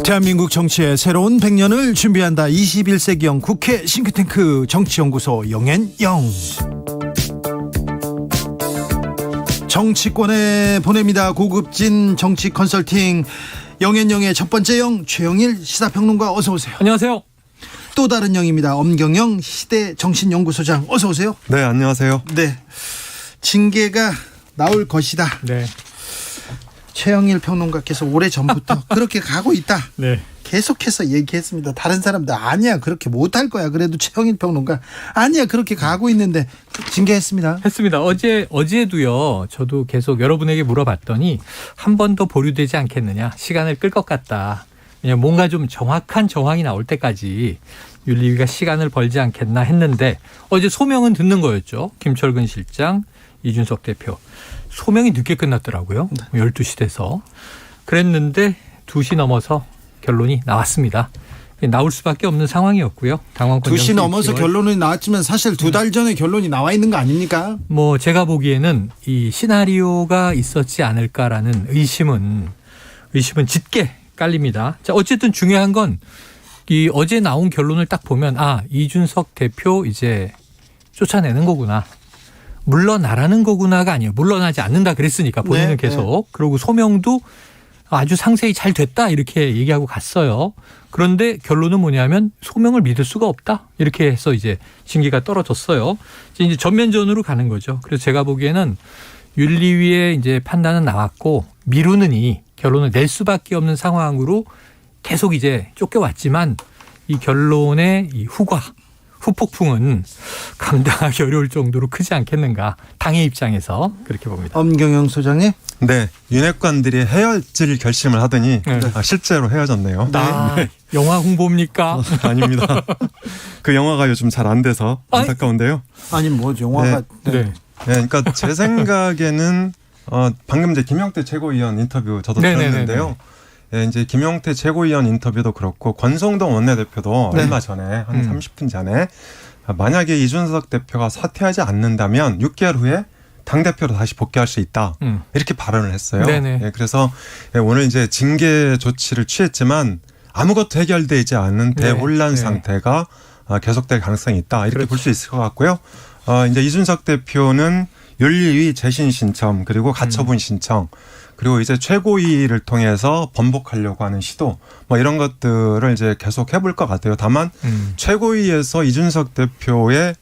대한민국 정치의 새로운 100년을 준비한다. 21세기형 국회 싱크탱크 정치연구소 영앤영. 정치권에 보냅니다. 고급진 정치 컨설팅 영앤영의 첫 번째 영, 최영일 시사평론가, 어서 오세요. 안녕하세요. 또 다른 영입니다. 엄경영 시대정신연구소장, 어서 오세요. 네, 안녕하세요. 네, 징계가 나올 것이다. 네. 최영일 평론가께서 오래전부터 그렇게 가고 있다. 네. 계속해서 얘기했습니다. 다른 사람들 아니야, 그렇게 못할 거야. 그래도 최영일 평론가 아니야, 그렇게 가고 있는데 징계했습니다. 했습니다. 어제도요. 저도 계속 여러분에게 물어봤더니 한 번 더 보류되지 않겠느냐. 시간을 끌 것 같다. 그냥 뭔가 좀 정확한 정황이 나올 때까지 윤리위가 시간을 벌지 않겠나 했는데 어제 소명은 듣는 거였죠. 김철근 실장, 이준석 대표. 소명이 늦게 끝났더라고요. 12시 돼서. 그랬는데 2시 넘어서 결론이 나왔습니다. 나올 수밖에 없는 상황이었고요. 당원권 2시 넘어서 결론이 나왔지만 사실 2달 전에 결론이 나와 있는 거 아닙니까? 뭐 제가 보기에는 이 시나리오가 있었지 않을까라는 의심은 짙게 깔립니다. 자, 어쨌든 중요한 건 이 어제 나온 결론을 딱 보면 이준석 대표 이제 쫓아내는 거구나. 물러나라는 거구나가 아니에요. 물러나지 않는다 그랬으니까 본인은 계속. 그리고 소명도 아주 상세히 잘 됐다 이렇게 얘기하고 갔어요. 그런데 결론은 뭐냐면 소명을 믿을 수가 없다 이렇게 해서 이제 징계가 떨어졌어요. 이제 전면전으로 가는 거죠. 그래서 제가 보기에는 윤리위의 이제 판단은 나왔고 미루느니 결론을 낼 수밖에 없는 상황으로 계속 이제 쫓겨왔지만 이 결론의 이 후폭풍은 감당하기 어려울 정도로 크지 않겠는가. 당의 입장에서 그렇게 봅니다. 엄경영 소장님. 네, 윤핵관들이 헤어질 결심을 하더니 실제로 헤어졌네요. 네. 영화 홍보입니까? 아닙니다. 그 영화가 요즘 잘 안 돼서 안타까운데요. 아니 뭐 영화가. 네. 그러니까 제 생각에는 방금 이제 김영태 최고위원 인터뷰 저도 들었는데요. 네, 이제 김영태 최고위원 인터뷰도 그렇고 권성동 원내대표도 얼마 전에 한 30분 전에 만약에 이준석 대표가 사퇴하지 않는다면 6개월 후에 당대표로 다시 복귀할 수 있다. 이렇게 발언을 했어요. 네, 그래서 오늘 이제 징계 조치를 취했지만 아무것도 해결되지 않은 대혼란 상태가 계속될 가능성이 있다. 이렇게 볼 수 있을 것 같고요. 이제 이준석 대표는 윤리위 재신 신청 그리고 가처분 신청 그리고 이제 최고위를 통해서 번복하려고 하는 시도 뭐 이런 것들을 이제 계속 해볼 것 같아요. 다만 최고위에서 이준석 대표의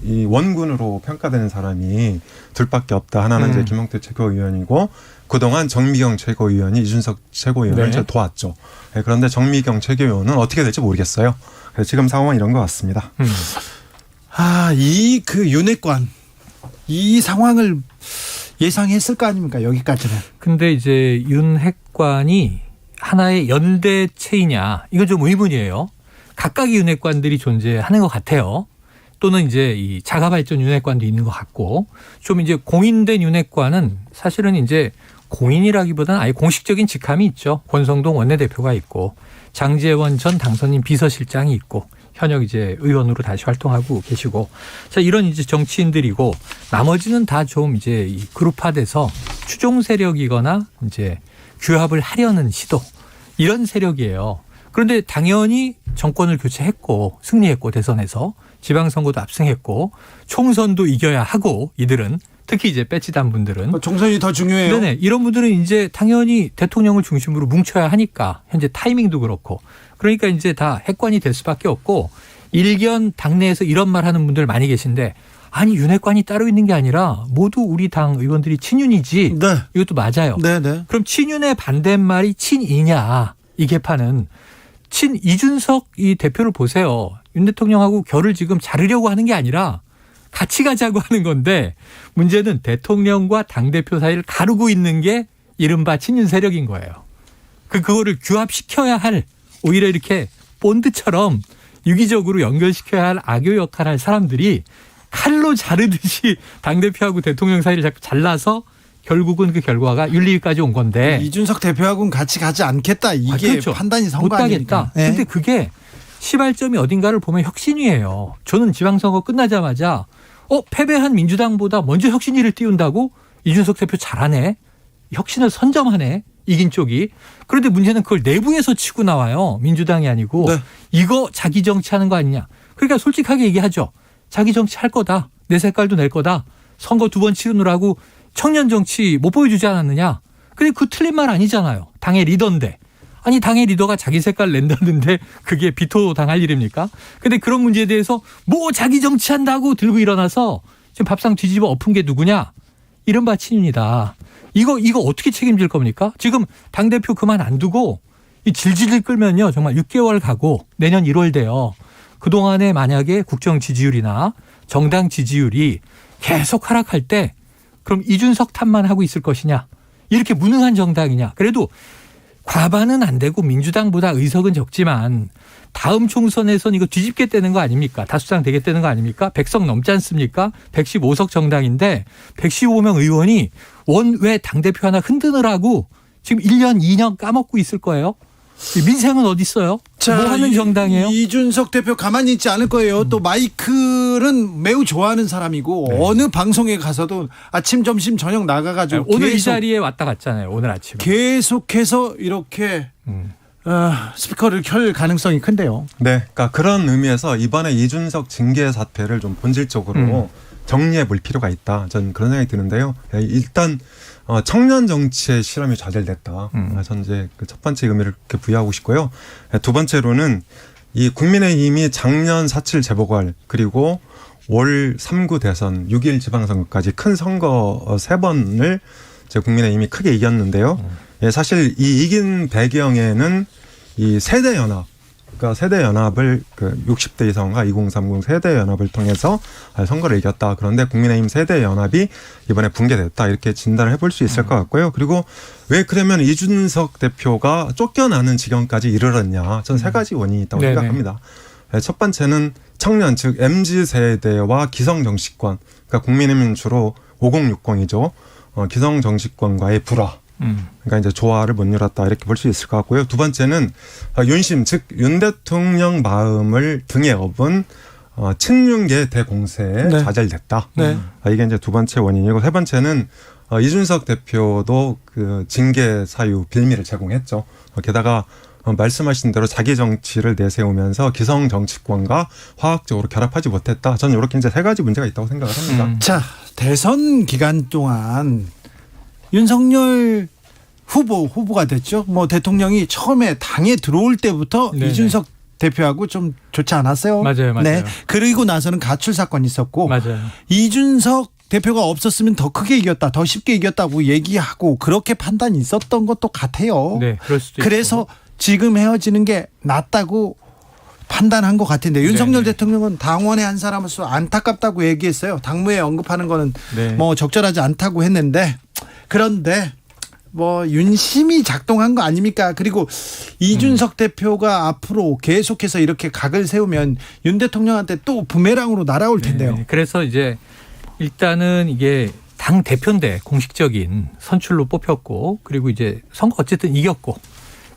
이 원군으로 평가되는 사람이 둘밖에 없다. 하나는 이제 김영태 최고위원이고 그동안 정미경 최고위원이 이준석 최고위원을 이제 도왔죠. 그런데 정미경 최고위원은 어떻게 될지 모르겠어요. 그래서 지금 상황은 이런 것 같습니다. 이 윤핵관 이 상황을 예상했을 거 아닙니까? 여기까지는. 근데 이제 윤핵관이 하나의 연대체이냐 이건 좀 의문이에요. 각각의 윤핵관들이 존재하는 것 같아요. 또는 이제 이 자가발전 윤핵관도 있는 것 같고 좀 이제 공인된 윤핵관은 사실은 이제 공인이라기보다는 아예 공식적인 직함이 있죠. 권성동 원내대표가 있고 장제원 전 당선인 비서실장이 있고 현역 이제 의원으로 다시 활동하고 계시고 자 이런 이제 정치인들이고 나머지는 다 좀 이제 이 그룹화돼서 추종 세력이거나 이제 규합을 하려는 시도 이런 세력이에요. 그런데 당연히 정권을 교체했고 승리했고 대선에서 지방선거도 압승했고 총선도 이겨야 하고 이들은 특히 이제 배치단 분들은 총선이 더 중요해요. 네네 이런 분들은 이제 당연히 대통령을 중심으로 뭉쳐야 하니까 현재 타이밍도 그렇고 그러니까 이제 다 핵관이 될 수밖에 없고 일견 당내에서 이런 말 하는 분들 많이 계신데 아니 윤핵관이 따로 있는 게 아니라 모두 우리 당 의원들이 친윤이지. 네. 이것도 맞아요. 네네. 그럼 친윤의 반대말이 친이냐 이 개파는 친 이준석 이 대표를 보세요. 윤 대통령하고 결을 지금 자르려고 하는 게 아니라 같이 가자고 하는 건데 문제는 대통령과 당대표 사이를 가르고 있는 게 이른바 친윤 세력인 거예요. 그거를 규합시켜야 할 오히려 이렇게 본드처럼 유기적으로 연결시켜야 할 악교 역할을 할 사람들이 칼로 자르듯이 당대표하고 대통령 사이를 자꾸 잘라서 결국은 그 결과가 윤리위까지 온 건데 이준석 대표하고는 같이 가지 않겠다. 이게 그렇죠. 판단이 선 못 거 아닙니까? 가겠다. 그런데 그게 시발점이 어딘가를 보면 혁신위예요. 저는 지방선거 끝나자마자 패배한 민주당보다 먼저 혁신위를 띄운다고 이준석 대표 잘하네. 혁신을 선점하네. 이긴 쪽이. 그런데 문제는 그걸 내부에서 치고 나와요. 민주당이 아니고. 네. 이거 자기 정치하는 거 아니냐. 그러니까 솔직하게 얘기하죠. 자기 정치 할 거다. 내 색깔도 낼 거다. 선거 2번 치르느라고 청년 정치 못 보여주지 않았느냐. 근데 그 틀린 말 아니잖아요. 당의 리더인데. 아니 당의 리더가 자기 색깔 낸다는데 그게 비토 당할 일입니까? 근데 그런 문제에 대해서 뭐 자기 정치한다고 들고 일어나서 지금 밥상 뒤집어 엎은 게 누구냐? 이른바 친윤이다. 이거 어떻게 책임질 겁니까? 지금 당대표 그만 안 두고 이 질질 끌면요. 정말 6개월 가고 내년 1월 돼요. 그동안에 만약에 국정 지지율이나 정당 지지율이 계속 하락할 때 그럼 이준석 탓만 하고 있을 것이냐? 이렇게 무능한 정당이냐? 그래도 과반은 안 되고 민주당보다 의석은 적지만 다음 총선에선 이거 뒤집겠다는 거 아닙니까? 다수당 되겠다는 거 아닙니까? 100석 넘지 않습니까? 115석 정당인데 115명 의원이 원외 당대표 하나 흔드느라고 지금 1년, 2년 까먹고 있을 거예요. 민생은 어디 있어요? 뭐 하는 정당이에요? 이준석 대표 가만히 있지 않을 거예요. 또 마이크는 매우 좋아하는 사람이고 네. 어느 방송에 가서도 아침, 점심, 저녁 나가가지고 오늘 이 자리에 왔다 갔잖아요. 오늘 아침에. 계속해서 이렇게 스피커를 켤 가능성이 큰데요. 네, 그러니까 그런 의미에서 이번에 이준석 징계 사태를 좀 본질적으로 정리해 볼 필요가 있다. 저는 그런 생각이 드는데요. 일단 청년 정치의 실험이 좌절됐다. 저는 이제 그 첫 번째 의미를 그렇게 부여하고 싶고요. 두 번째로는 이 국민의힘이 작년 4.7 재보궐 그리고 올 3구 대선 6.1 지방선거까지 큰 선거 3번을 국민의힘이 크게 이겼는데요. 사실 이 이긴 배경에는 이 세대연합, 그러니까 세대연합을 그 60대 이상과 2030 세대연합을 통해서 선거를 이겼다. 그런데 국민의힘 세대연합이 이번에 붕괴됐다. 이렇게 진단을 해볼 수 있을 것 같고요. 그리고 왜 그러면 이준석 대표가 쫓겨나는 지경까지 이르렀냐. 저는 세 가지 원인이 있다고 네네. 생각합니다. 첫 번째는 청년, 즉 MZ세대와 기성정치권, 그러니까 국민의힘은 주로 5060이죠. 기성정치권과의 불화. 그러니까 이제 조화를 못 이뤘다 이렇게 볼 수 있을 것 같고요. 두 번째는 윤심, 즉 윤 대통령 마음을 등에 업은 친윤계 대공세에 네. 좌절됐다. 네. 이게 이제 두 번째 원인이고 세 번째는 이준석 대표도 그 징계 사유 빌미를 제공했죠. 게다가 말씀하신 대로 자기 정치를 내세우면서 기성 정치권과 화학적으로 결합하지 못했다. 저는 이렇게 이제 세 가지 문제가 있다고 생각을 합니다. 자, 대선 기간 동안 윤석열 후보가 됐죠. 뭐 대통령이 처음에 당에 들어올 때부터 네네. 이준석 대표하고 좀 좋지 않았어요. 맞아요. 네. 그리고 나서는 가출 사건이 있었고 맞아요. 이준석 대표가 없었으면 더 크게 이겼다, 더 쉽게 이겼다고 얘기하고 그렇게 판단이 있었던 것도 같아요. 네, 그럴 수도 그래서 있고. 지금 헤어지는 게 낫다고 판단한 것 같은데 윤석열 네네. 대통령은 당원의 한 사람으로서 안타깝다고 얘기했어요. 당무에 언급하는 거는 네. 뭐 적절하지 않다고 했는데 그런데 뭐 윤심이 작동한 거 아닙니까? 그리고 이준석 대표가 앞으로 계속해서 이렇게 각을 세우면 윤 대통령한테 또 부메랑으로 날아올 텐데요. 네, 그래서 이제 일단은 이게 당 대표인데 공식적인 선출로 뽑혔고 그리고 이제 선거 어쨌든 이겼고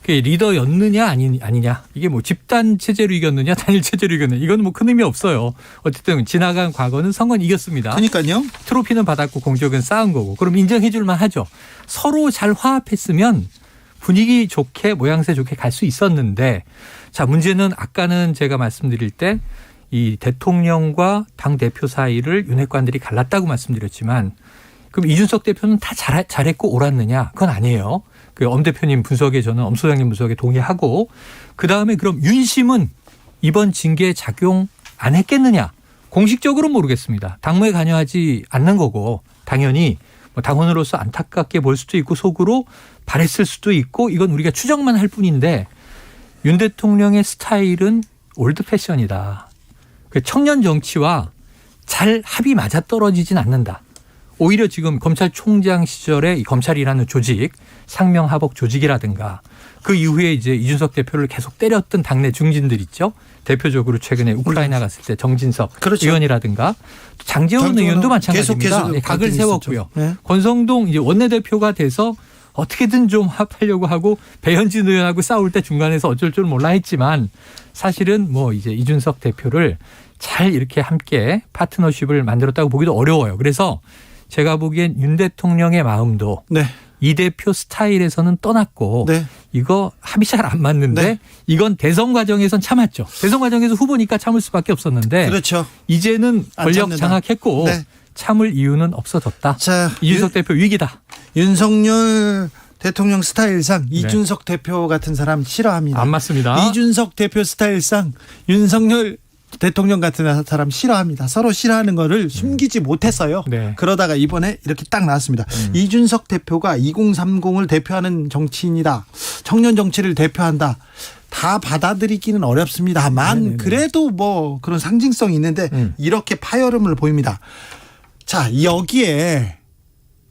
그게 리더였느냐 아니냐 이게 뭐 집단 체제로 이겼느냐 단일 체제로 이겼느냐 이건 뭐 큰 의미 없어요. 어쨌든 지나간 과거는 선거는 이겼습니다. 그러니까요. 트로피는 받았고 공적은 쌓은 거고 그럼 인정해 줄만 하죠. 서로 잘 화합했으면 분위기 좋게 모양새 좋게 갈 수 있었는데 자 문제는 아까는 제가 말씀드릴 때 이 대통령과 당 대표 사이를 윤핵관들이 갈랐다고 말씀드렸지만 그럼 이준석 대표는 다 잘했고 옳았느냐 그건 아니에요. 그 엄 대표님 분석에 저는 엄 소장님 분석에 동의하고 그다음에 그럼 윤심은 이번 징계에 작용 안 했겠느냐 공식적으로는 모르겠습니다. 당무에 관여하지 않는 거고 당연히 뭐 당원으로서 안타깝게 볼 수도 있고 속으로 바랬을 수도 있고 이건 우리가 추정만 할 뿐인데 윤 대통령의 스타일은 올드 패션이다. 그 청년 정치와 잘 합이 맞아떨어지진 않는다. 오히려 지금 검찰총장 시절에 이 검찰이라는 조직, 상명하복 조직이라든가 그 이후에 이제 이준석 대표를 계속 때렸던 당내 중진들 있죠. 대표적으로 최근에 우크라이나 갔을 때 정진석 그렇죠. 의원이라든가 장제원 의원도 마찬가지입니다. 계속 각을 세웠고요. 네. 권성동 이제 원내대표가 돼서 어떻게든 좀 합하려고 하고 배현진 의원하고 싸울 때 중간에서 어쩔 줄 몰라 했지만 사실은 뭐 이제 이준석 대표를 잘 이렇게 함께 파트너십을 만들었다고 보기도 어려워요. 그래서 제가 보기엔 윤 대통령의 마음도 네. 이 대표 스타일에서는 떠났고 네. 이거 합이 잘 안 맞는데 네. 이건 대선 과정에선 참았죠. 대선 과정에서 후보니까 참을 수밖에 없었는데 그렇죠. 이제는 안 권력 참는다. 장악했고 네. 참을 이유는 없어졌다. 자, 이준석 대표 위기다. 윤석열 대통령 스타일상 네. 이준석 대표 같은 사람 싫어합니다. 안 맞습니다. 이준석 대표 스타일상 윤석열 대통령 같은 사람 싫어합니다. 서로 싫어하는 거를 숨기지 못했어요. 네. 그러다가 이번에 이렇게 딱 나왔습니다. 이준석 대표가 2030을 대표하는 정치인이다. 청년 정치를 대표한다. 다 받아들이기는 어렵습니다만 네네네. 그래도 뭐 그런 상징성이 있는데 이렇게 파열음을 보입니다. 자, 여기에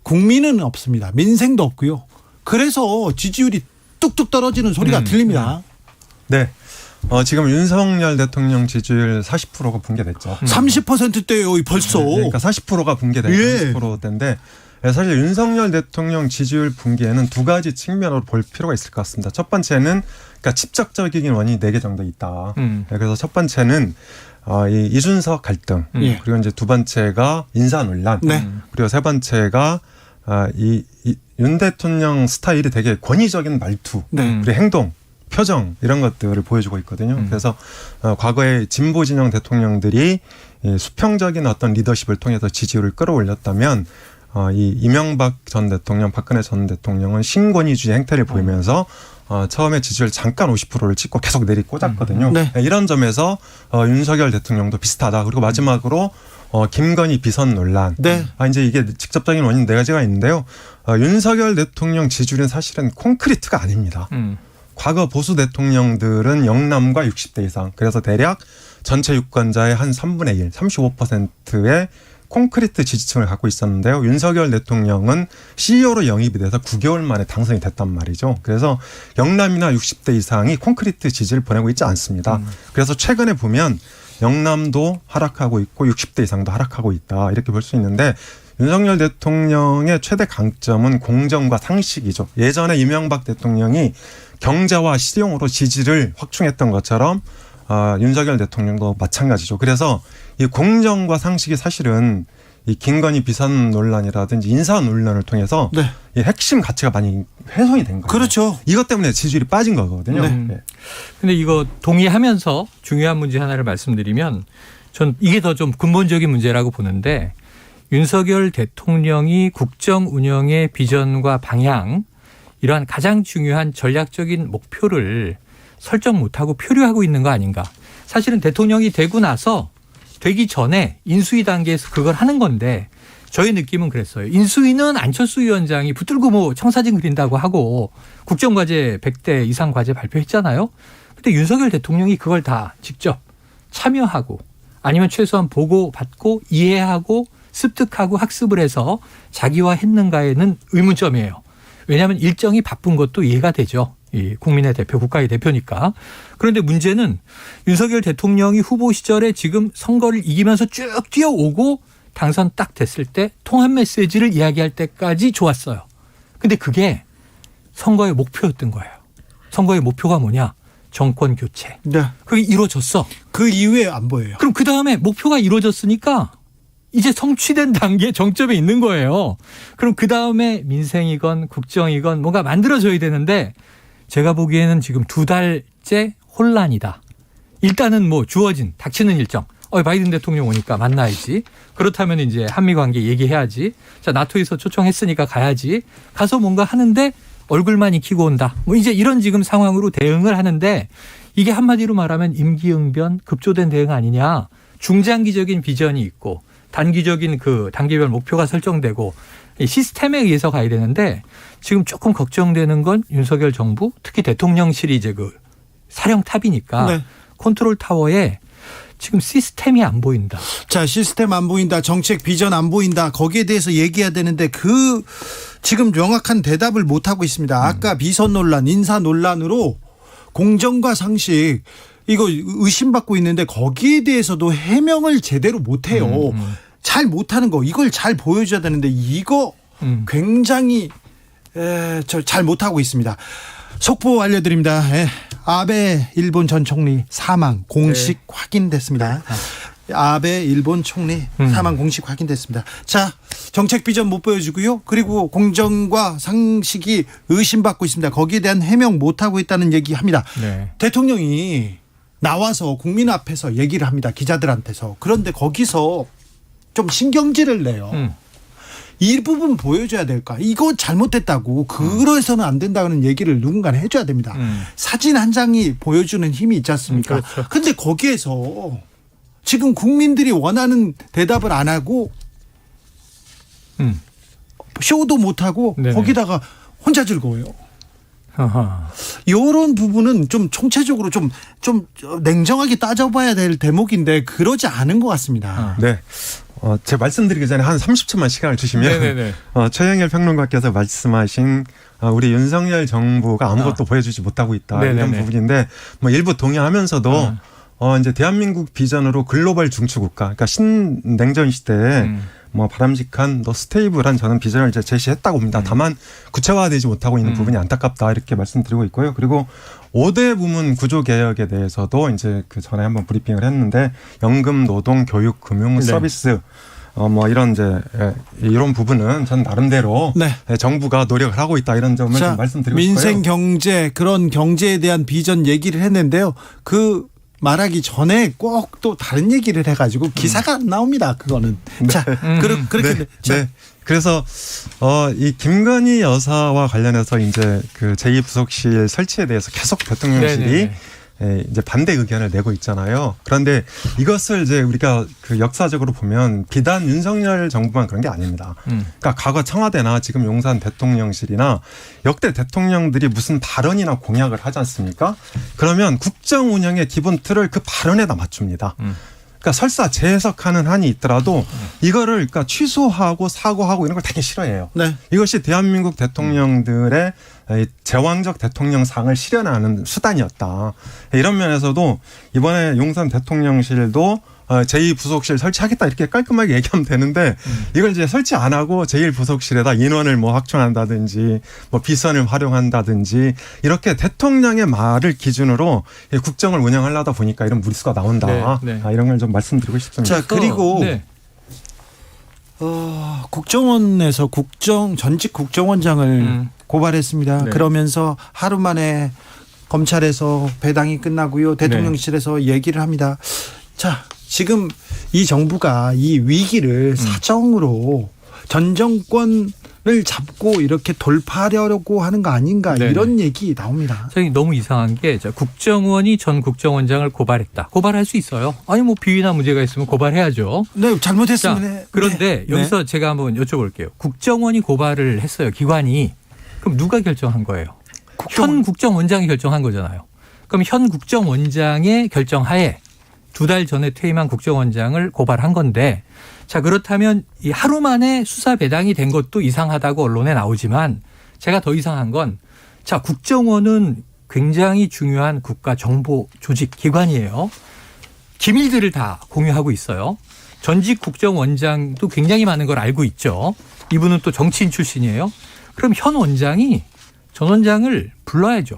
국민은 없습니다. 민생도 없고요. 그래서 지지율이 뚝뚝 떨어지는 소리가 들립니다. 네. 지금 윤석열 대통령 지지율 40%가 붕괴됐죠. 30%대요 벌써. 네, 그러니까 40%가 붕괴된 예. 40%대인데 사실 윤석열 대통령 지지율 붕괴에는 두 가지 측면으로 볼 필요가 있을 것 같습니다. 첫 번째는 그러니까 직접적인 원인이 4개 정도 있다. 음. 그래서 첫 번째는 이 이준석 갈등, 예. 그리고 이제 두 번째가 인사 논란, 네. 그리고 세 번째가 윤 대통령 스타일이 되게 권위적인 말투, 네. 그리고 행동, 표정 이런 것들을 보여주고 있거든요. 그래서 과거에 진보 진영 대통령들이 이 수평적인 어떤 리더십을 통해서 지지율을 끌어올렸다면 이 이명박 전 대통령, 박근혜 전 대통령은 신권위주의 행태를 보이면서 처음에 지지율 잠깐 50%를 찍고 계속 내리꽂았거든요. 네. 이런 점에서 윤석열 대통령도 비슷하다. 그리고 마지막으로 김건희 비선 논란. 네. 이제 이게 직접적인 원인 4가지가 있는데요. 윤석열 대통령 지지율은 사실은 콘크리트가 아닙니다. 과거 보수 대통령들은 영남과 60대 이상. 그래서 대략 전체 유권자의 한 3분의 1, 35%의 콘크리트 지지층을 갖고 있었는데요. 윤석열 대통령은 CEO로 영입이 돼서 9개월 만에 당선이 됐단 말이죠. 그래서 영남이나 60대 이상이 콘크리트 지지를 보내고 있지 않습니다. 그래서 최근에 보면 영남도 하락하고 있고 60대 이상도 하락하고 있다. 이렇게 볼 수 있는데 윤석열 대통령의 최대 강점은 공정과 상식이죠. 예전에 이명박 대통령이 경제와 실용으로 지지를 확충했던 것처럼 윤석열 대통령도 마찬가지죠. 그래서 이 공정과 상식이 사실은 이 김건희 비선 논란이라든지 인사 논란을 통해서 네. 이 핵심 가치가 많이 훼손이 된 거예요. 그렇죠. 이것 때문에 지지율이 빠진 거거든요. 네. 네. 근데 이거 동의하면서 중요한 문제 하나를 말씀드리면 전 이게 더 좀 근본적인 문제라고 보는데 윤석열 대통령이 국정 운영의 비전과 방향 이러한 가장 중요한 전략적인 목표를 설정 못하고 표류하고 있는 거 아닌가. 사실은 대통령이 되고 나서 되기 전에 인수위 단계에서 그걸 하는 건데 저의 느낌은 그랬어요. 인수위는 안철수 위원장이 붙들고 뭐 청사진 그린다고 하고 국정과제 100대 이상 과제 발표했잖아요. 근데 윤석열 대통령이 그걸 다 직접 참여하고 아니면 최소한 보고받고 이해하고 습득하고 학습을 해서 자기화했는가에는 의문점이에요. 왜냐하면 일정이 바쁜 것도 이해가 되죠. 이 국민의 대표, 국가의 대표니까. 그런데 문제는 윤석열 대통령이 후보 시절에 지금 선거를 이기면서 쭉 뛰어오고 당선 딱 됐을 때 통합 메시지를 이야기할 때까지 좋았어요. 근데 그게 선거의 목표였던 거예요. 선거의 목표가 뭐냐? 정권 교체. 네. 그게 이루어졌어. 그 이후에 안 보여요. 그럼 그 다음에 목표가 이루어졌으니까 이제 성취된 단계 정점에 있는 거예요. 그럼 그 다음에 민생이건 국정이건 뭔가 만들어져야 되는데 제가 보기에는 지금 2달째 혼란이다. 일단은 뭐 주어진 닥치는 일정. 바이든 대통령 오니까 만나야지. 그렇다면 이제 한미 관계 얘기해야지. 자, 나토에서 초청했으니까 가야지. 가서 뭔가 하는데 얼굴만 익히고 온다. 뭐 이제 이런 지금 상황으로 대응을 하는데 이게 한마디로 말하면 임기응변 급조된 대응 아니냐. 중장기적인 비전이 있고 단기적인 그 단계별 목표가 설정되고 시스템에 의해서 가야 되는데 지금 조금 걱정되는 건 윤석열 정부 특히 대통령실이 이제 그 사령탑이니까 네. 컨트롤 타워에 지금 시스템이 안 보인다. 자, 시스템 안 보인다. 정책 비전 안 보인다. 거기에 대해서 얘기해야 되는데 지금 명확한 대답을 못 하고 있습니다. 아까 비선 논란, 인사 논란으로 공정과 상식 이거 의심받고 있는데 거기에 대해서도 해명을 제대로 못 해요. 잘 못하는 거 이걸 잘 보여줘야 되는데 이거 굉장히 잘 못하고 있습니다. 속보 알려드립니다. 아베 일본 전 총리 사망 공식 확인됐습니다. 아베 일본 총리 사망 공식 확인됐습니다. 자, 정책 비전 못 보여주고요. 그리고 공정과 상식이 의심받고 있습니다. 거기에 대한 해명 못하고 있다는 얘기합니다. 네. 대통령이 나와서 국민 앞에서 얘기를 합니다. 기자들한테서. 그런데 거기서 좀 신경질을 내요. 이 부분 보여줘야 될까? 이거 잘못됐다고 그래서는 안 된다는 얘기를 누군가 해줘야 됩니다. 사진 한 장이 보여주는 힘이 있지 않습니까? 그렇죠. 근데 거기에서 지금 국민들이 원하는 대답을 안 하고 쇼도 못하고 네네. 거기다가 혼자 즐거워요. 아하. 이런 부분은 좀 총체적으로 좀 냉정하게 따져봐야 될 대목인데 그러지 않은 것 같습니다. 네. 제가 말씀드리기 전에 한 30초만 시간을 주시면 네네네. 최영일 평론가께서 말씀하신 우리 윤석열 정부가 아무것도 보여주지 못하고 있다. 네네네. 이런 부분인데 뭐 일부 동의하면서도 이제 대한민국 비전으로 글로벌 중추국가, 그러니까 신냉전 시대에 뭐 바람직한 스테이블한 저는 비전을 이제 제시했다고 봅니다. 다만 구체화되지 못하고 있는 부분이 안타깝다 이렇게 말씀드리고 있고요. 그리고 5대 부문 구조 개혁에 대해서도 이제 그 전에 한번 브리핑을 했는데 연금, 노동, 교육, 금융, 서비스 뭐 이런 이런 부분은 전 나름대로 네. 정부가 노력을 하고 있다 이런 점을 좀 말씀드리고 싶어요. 민생 경제 그런 경제에 대한 비전 얘기를 했는데요. 그 말하기 전에 꼭 또 다른 얘기를 해가지고 기사가 안 나옵니다. 그거는. 자, 그렇게. 네. 네. 그래서 이 김건희 여사와 관련해서 이제 그 제2부속실 설치에 대해서 계속 대통령실이 네네. 이제 반대 의견을 내고 있잖아요. 그런데 이것을 이제 우리가 그 역사적으로 보면 비단 윤석열 정부만 그런 게 아닙니다. 그러니까 과거 청와대나 지금 용산 대통령실이나 역대 대통령들이 무슨 발언이나 공약을 하지 않습니까? 그러면 국정 운영의 기본 틀을 그 발언에다 맞춥니다. 그러니까 설사 재해석하는 한이 있더라도 이거를 그러니까 취소하고 사과하고 이런 걸 되게 싫어해요. 네. 이것이 대한민국 대통령들의 제왕적 대통령상을 실현하는 수단이었다. 이런 면에서도 이번에 용산 대통령실도 제2부속실 설치하겠다 이렇게 깔끔하게 얘기하면 되는데 이걸 이제 설치 안 하고 제1부속실에다 인원을 뭐 확충한다든지 뭐 비선을 활용한다든지 이렇게 대통령의 말을 기준으로 국정을 운영하려다 보니까 이런 무리수가 나온다. 네, 네. 이런 걸 좀 말씀드리고 싶습니다. 자, 그리고 네. 국정원에서 전직 국정원장을 고발했습니다. 네. 그러면서 하루 만에 검찰에서 배당이 끝나고요. 대통령실에서 얘기를 합니다. 자, 지금 이 정부가 이 위기를 사정으로 전 정권을 잡고 이렇게 돌파하려고 하는 거 아닌가 네네. 이런 얘기 나옵니다. 저기 너무 이상한 게 국정원이 전 국정원장을 고발했다. 고발할 수 있어요. 아니 뭐 비위나 문제가 있으면 고발해야죠. 네, 자, 잘못했으면 그런데 네. 여기서 제가 한번 여쭤볼게요. 국정원이 고발을 했어요. 기관이. 그럼 누가 결정한 거예요? 현 국정원장이 결정한 거잖아요. 그럼 현 국정원장의 결정하에 2달 전에 퇴임한 국정원장을 고발한 건데 자 그렇다면 이 하루 만에 수사 배당이 된 것도 이상하다고 언론에 나오지만 제가 더 이상한 건 자 국정원은 굉장히 중요한 국가 정보 조직 기관이에요. 기밀들을 다 공유하고 있어요. 전직 국정원장도 굉장히 많은 걸 알고 있죠. 이분은 또 정치인 출신이에요. 그럼 현 원장이 전 원장을 불러야죠.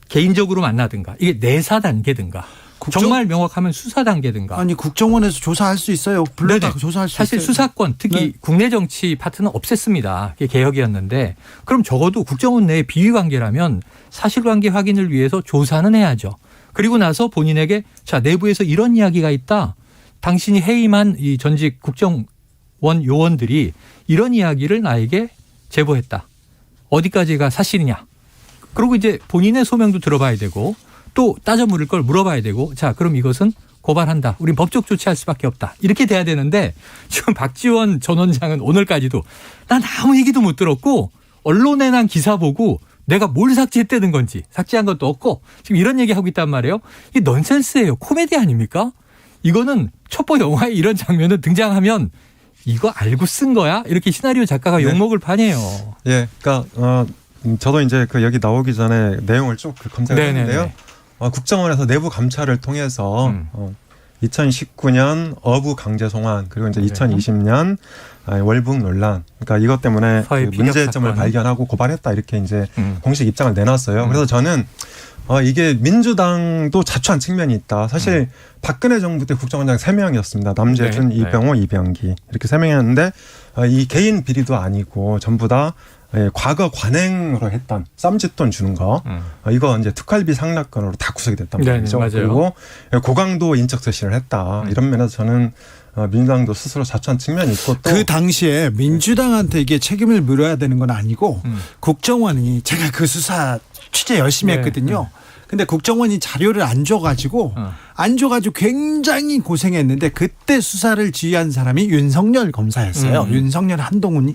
개인적으로 만나든가 이게 내사 단계든가 정말 명확하면 수사 단계든가. 아니 국정원에서 조사할 수 있어요. 불러다 네네. 조사할 수 사실 있어요. 수사권 특히 네. 국내 정치 파트는 없앴습니다. 그게 개혁이었는데 그럼 적어도 국정원 내의 비위 관계라면 사실관계 확인을 위해서 조사는 해야죠. 그리고 나서 본인에게 자 내부에서 이런 이야기가 있다. 당신이 해임한 이 전직 국정원 요원들이 이런 이야기를 나에게 제보했다. 어디까지가 사실이냐. 그리고 이제 본인의 소명도 들어봐야 되고 또 따져 물을 걸 물어봐야 되고 자 그럼 이것은 고발한다. 우린 법적 조치할 수밖에 없다. 이렇게 돼야 되는데 지금 박지원 전 원장은 오늘까지도 난 아무 얘기도 못 들었고 언론에 난 기사 보고 내가 뭘 삭제했다는 건지 삭제한 것도 없고 지금 이런 얘기하고 있단 말이에요. 이게 넌센스예요. 코미디 아닙니까? 이거는 첩보 영화에 이런 장면을 등장하면 이거 알고 쓴 거야? 이렇게 시나리오 작가가 네. 욕먹을 판이에요. 예, 그러니까 저도 이제 그 여기 나오기 전에 내용을 쭉 검색을 네네네. 했는데요. 국정원에서 내부 감찰을 통해서 2019년 어부 강제 송환 그리고 이제 2020년 월북 논란 그러니까 이것 때문에 그 서해 비력 문제점을 사건. 발견하고 고발했다 이렇게 이제 공식 입장을 내놨어요. 그래서 저는 이게 민주당도 자초한 측면이 있다. 사실 박근혜 정부 때 국정원장 3명이었습니다. 남재준, 네. 이병호, 이병기 이렇게 3명이었는데 이 개인 비리도 아니고 전부 다 과거 관행으로 했던 쌈짓돈 주는 거 이거 이제 특활비 상납건으로 다 구속이 됐단 말이죠. 네, 맞아요. 그리고 고강도 인적 쇄신을 했다. 이런 면에서 저는 민주당도 스스로 자초한 측면이 있고 또 그 당시에 민주당한테 이게 책임을 물어야 되는 건 아니고 국정원이 제가 그 수사 취재 열심히 네. 했거든요. 근데 국정원이 자료를 안 줘가지고 굉장히 고생했는데 그때 수사를 지휘한 사람이 윤석열 검사였어요. 윤석열 한동훈이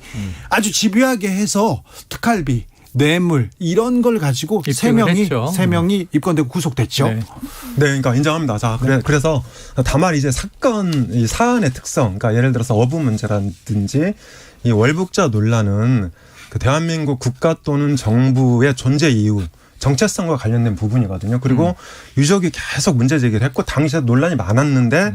아주 집요하게 해서 특활비, 뇌물 이런 걸 가지고 세 명이 입건되고 구속됐죠. 네. 네, 그러니까 인정합니다. 자, 그래서 다만 이제 이 사안의 특성, 그러니까 예를 들어서 어부 문제라든지 이 월북자 논란은 그 대한민국 국가 또는 정부의 존재 이유, 정체성과 관련된 부분이거든요. 그리고 유족이 계속 문제 제기를 했고 당시에 논란이 많았는데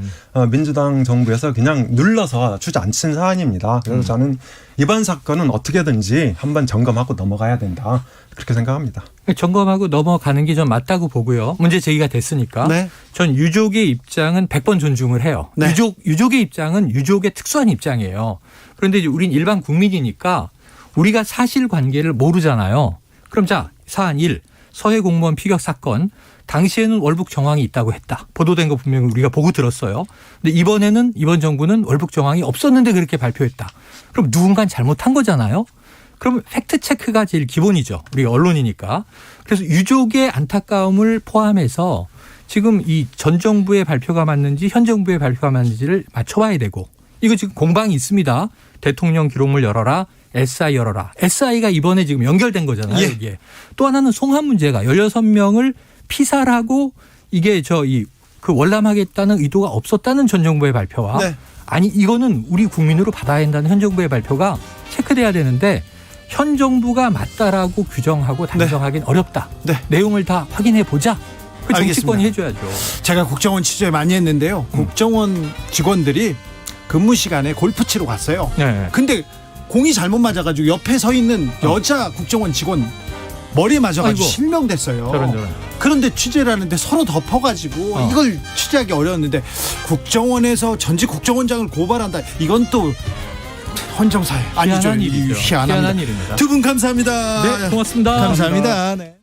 민주당 정부에서 그냥 눌러서 주저앉힌 사안입니다. 그래서 저는 이번 사건은 어떻게든지 한번 점검하고 넘어가야 된다. 그렇게 생각합니다. 점검하고 넘어가는 게 좀 맞다고 보고요. 문제 제기가 됐으니까. 네. 전 유족의 입장은 100번 존중을 해요. 네. 유족의 입장은 유족의 특수한 입장이에요. 그런데 이제 우린 일반 국민이니까 우리가 사실관계를 모르잖아요. 그럼 자, 사안 1. 서해 공무원 피격 사건. 당시에는 월북 정황이 있다고 했다. 보도된 거 분명히 우리가 보고 들었어요. 근데 이번 정부는 월북 정황이 없었는데 그렇게 발표했다. 그럼 누군가 잘못한 거잖아요. 그럼 팩트 체크가 제일 기본이죠. 우리가 언론이니까. 그래서 유족의 안타까움을 포함해서 지금 이 전 정부의 발표가 맞는지 현 정부의 발표가 맞는지를 맞춰봐야 되고 이거 지금 공방이 있습니다. 대통령 기록물 열어라. SI 열어라. SI가 이번에 지금 연결된 거잖아요. 예. 이게. 또 하나는 송환 문제가 16명을 피살하고 이게 그 월남하겠다는 의도가 없었다는 전 정부의 발표와 네. 아니 이거는 우리 국민으로 받아야 한다는 현 정부의 발표가 체크돼야 되는데 현 정부가 맞다라고 규정하고 단정하기는 어렵다. 네. 내용을 다 확인해 보자. 그 정치권이 알겠습니다. 해줘야죠. 제가 국정원 취재 많이 했는데요. 국정원 직원들이 근무 시간에 골프 치러 갔어요. 네. 근데 공이 잘못 맞아가지고 옆에 서 있는 여자 국정원 직원 머리에 맞아가지고 아이고. 실명됐어요. 저런. 그런데 취재를 하는데 서로 덮어가지고 이걸 취재하기 어려웠는데 국정원에서 전직 국정원장을 고발한다. 이건 또 헌정사회 아니죠. 희한한 일이죠. 희한합니다. 희한한 일입니다. 두 분 감사합니다. 네, 고맙습니다. 감사합니다. 네.